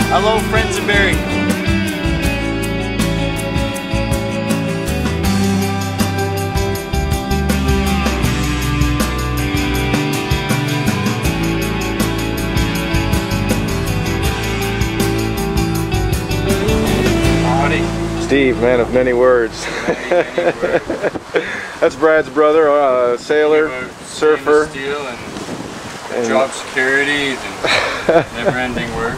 Hello, friends of Barry. Steve, man of many words. That's Brad's brother, sailor, surfer. Steel and job security and never-ending work.